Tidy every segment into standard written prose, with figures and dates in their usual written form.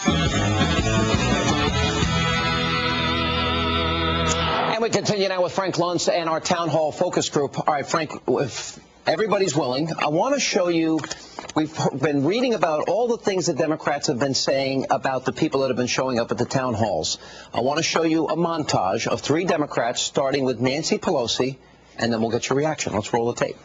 And we continue now with Frank Luntz and our town hall focus group. All right, Frank, if everybody's willing, I want to show you, we've been reading about all the things that Democrats have been saying about the people that have been showing up at the town halls. I want to show you a montage of 3 Democrats, starting with Nancy Pelosi, and then we'll get your reaction. Let's roll the tape.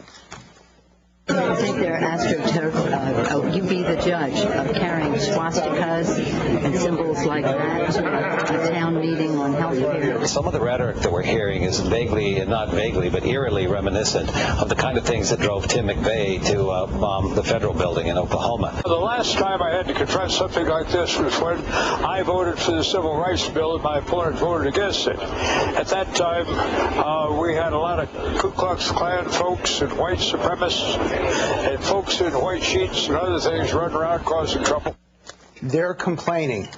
I think they're astroturf. You be the judge of carrying swastikas and symbols like that to a town meeting on health care. Some of the rhetoric that we're hearing is vaguely, not vaguely, but eerily reminiscent of the kind of things that drove Tim McVeigh to bomb the federal building in Oklahoma. The last time I had to confront something like this was when I voted for the Civil Rights Bill and my opponent voted against it. At that time, we had a lot of Ku Klux Klan folks and white supremacists and folks in white sheets and other things running around causing trouble. They're complaining.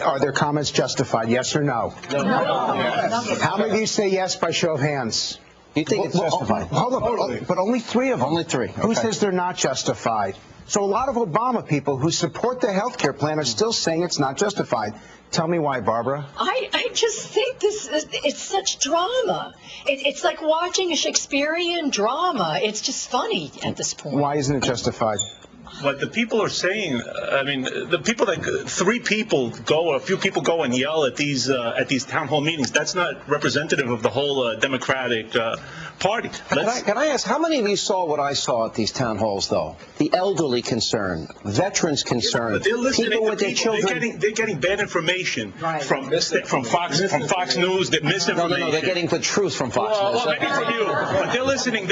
Are their comments justified, yes or no? No. How many of you say yes by show of hands? You think it's justified? Hold on, but only 3 of them. Only 3. Okay. Who says they're not justified? So a lot of Obama people who support the health care plan are still saying it's not justified. Tell me why, Barbara. I just think it's such drama. It's like watching a Shakespearean drama. It's just funny at this point. Why isn't it justified? What the people are saying, I mean, the people that 3 people go, or a few people go and yell at these town hall meetings, that's not representative of the whole Democratic Party. Can I ask, how many of you saw what I saw at these town halls, though? The elderly concern, veterans concern, people with their children. They're getting bad information from Fox News, that misinformation. No, they're getting the truth from Fox News. Well, maybe from you, but they're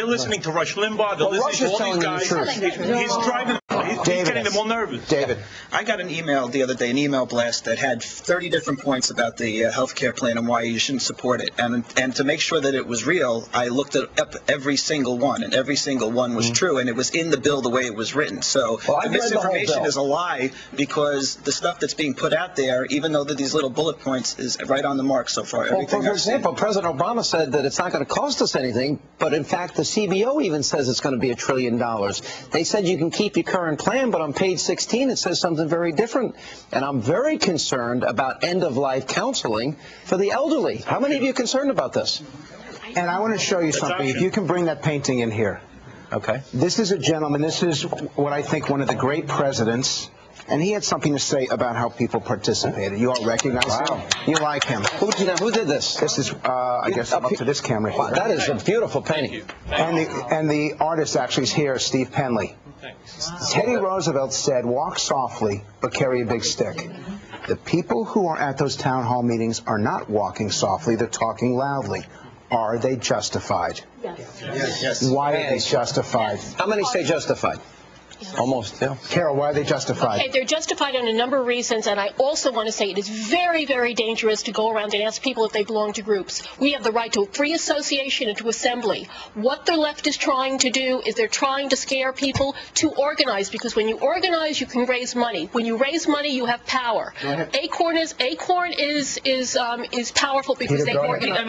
listening to Rush Limbaugh. They're listening to all these guys. He's driving. He's getting them all nervous. David. I got an email the other day, an email blast that had 30 different points about the health care plan and why you shouldn't support it. And to make sure that it was real, I looked up every single one, and every single one was true, and it was in the bill the way it was written. So the misinformation is a lie, because the stuff that's being put out there, even though these little bullet points, is right on the mark so far. Well, for example, President Obama said that it's not going to cost us anything, but in fact the CBO even says it's going to be $1 trillion. They said you can keep your current plan, but on page 16 it says something very different. And I'm very concerned about end-of-life counseling for the elderly. How many of you are concerned about this? And I want to show you something. If you can bring that painting in here. Okay. This is a gentleman. This is what I think one of the great presidents. And he had something to say about how people participated. You all recognize him? You like him. Who did this? This is, I guess, up to this camera here. Wow, that is a beautiful painting. And the artist actually is here, Steve Penley. Teddy Roosevelt said, walk softly, but carry a big stick. The people who are at those town hall meetings are not walking softly, they're talking loudly. Are they justified? Yes. Why are they justified? How many say justified? Almost, yeah. Carol, why are they justified? Okay, they're justified on a number of reasons, and I also want to say it is very, very dangerous to go around and ask people if they belong to groups. We have the right to free association and to assembly. What the left is trying to do is they're trying to scare people to organize, because when you organize, you can raise money. When you raise money, you have power. Acorn is powerful because they organize. I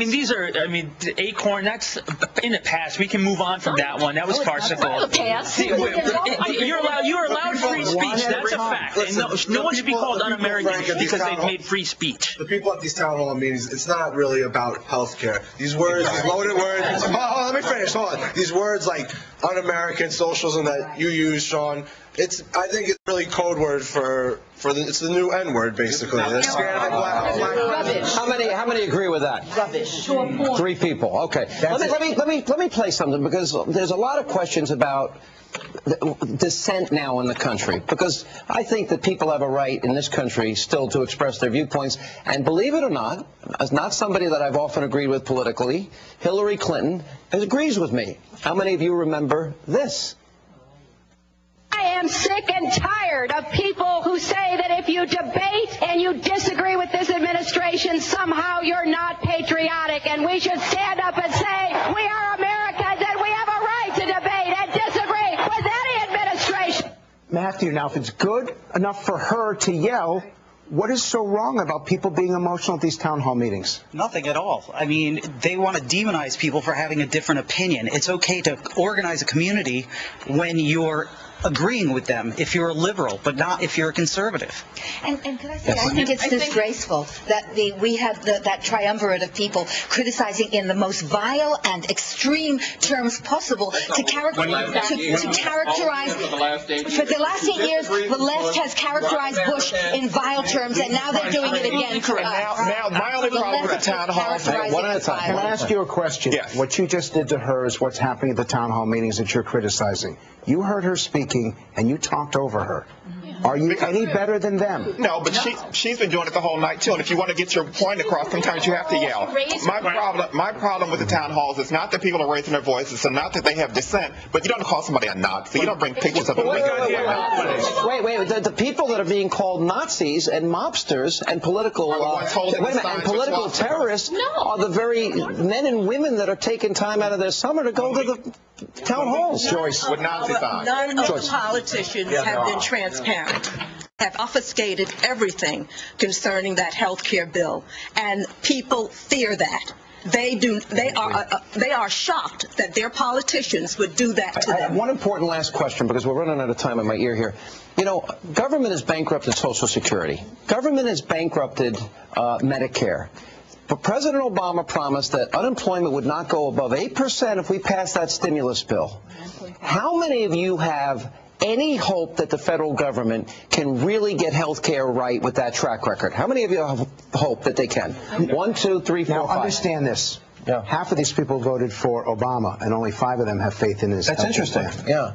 mean, Acorn, that's in the past. We can move on from that one. That was farcical. You're allowed free speech. That's a fact. And no one should be called un-American because they've made free speech. The people at these town hall meetings, it's not really about health care. These words, these loaded words. Let me finish. Hold on. These words like un-American, socialism that you use, Sean. I think it's really code word it's the new N-word, basically. They're scared of Rubbish. How many agree with that? Rubbish. 3 people. Okay. Let me play something, because there's a lot of questions about dissent now in the country, because I think that people have a right in this country still to express their viewpoints, and believe it or not, as not somebody that I've often agreed with politically, Hillary Clinton agrees with me. How many of you remember this? I am sick and tired of people who say that if you debate and you disagree with this administration, somehow you're not patriotic, and we should stand up and say we are Americans and we have a right to debate and disagree with any administration. Matthew, now if it's good enough for her to yell, what is so wrong about people being emotional at these town hall meetings? Nothing at all. I mean, they want to demonize people for having a different opinion. It's okay to organize a community when you're agreeing with them if you're a liberal, but not if you're a conservative. And could I say, I think it's disgraceful that we had that triumvirate of people criticizing in the most vile and extreme terms possible to characterize. For the last 8 years, the left has characterized Bush in vile terms, and now they're doing it again for us. Now, my only problem with the town hall. One at a time. Can I ask you a question? Yes. What you just did to her is what's happening at the town hall meetings that you're criticizing. You heard her speaking, and you talked over her. Are you any better than them? No, but she's been doing it the whole night too. And if you want to get your point across, sometimes you have to yell. My problem with the town halls is not that people are raising their voices, and not that they have dissent, but you don't call somebody a Nazi. You don't bring pictures of them. Wait. The people that are being called Nazis and mobsters and political terrorists are the very men and women that are taking time out of their summer to go to the town halls. Joyce, with Nazi signs. None of the politicians have been transparent, have obfuscated everything concerning that health care bill, and people fear that. They are shocked that their politicians would do that to them. One important last question, because we're running out of time in my ear here. You know, government has bankrupted Social Security. Government has bankrupted Medicare. But President Obama promised that unemployment would not go above 8% if we passed that stimulus bill. How many of you have any hope that the federal government can really get health care right with that track record? How many of you have hope that they can? 1, 2, 3, 4, 5. Now, understand this. Yeah. Half of these people voted for Obama, and only 5 of them have faith in his That's interesting. Plan. Yeah.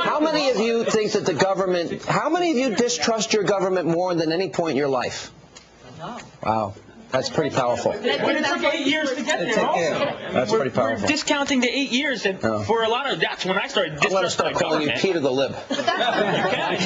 How many of you think that the government, how many of you distrust your government more than any point in your life? Wow. That's pretty powerful. But it took 8 years to get there also. That's pretty powerful. We're discounting the 8 years for a lot of, that's when I started I'm going to start calling you Peter the Lib. I'm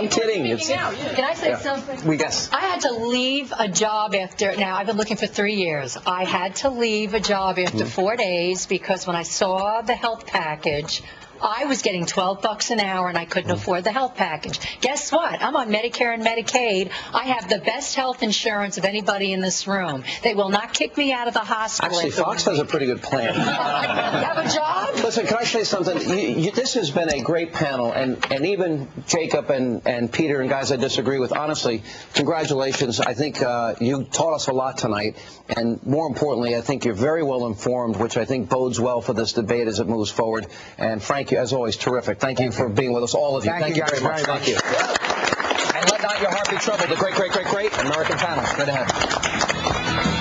kidding. Can I say something? Yes. I had to leave a job after, now I've been looking for 3 years. I had to leave a job after 4 days because when I saw the health package, I was getting $12 an hour and I couldn't afford the health package. Guess what? I'm on Medicare and Medicaid. I have the best health insurance of anybody in this room. They will not kick me out of the hospital. Actually, Fox has a pretty good plan. You have a job? Listen, can I say something? This has been a great panel, and even Jacob and Peter and guys I disagree with, honestly, congratulations. I think you taught us a lot tonight, and more importantly, I think you're very well informed, which I think bodes well for this debate as it moves forward. And Frank, as always, terrific. Thank you for being with us, all of you. Thank you very much. Thank you. And let not your heart be troubled. The great, great, great, great American panel. Straight ahead.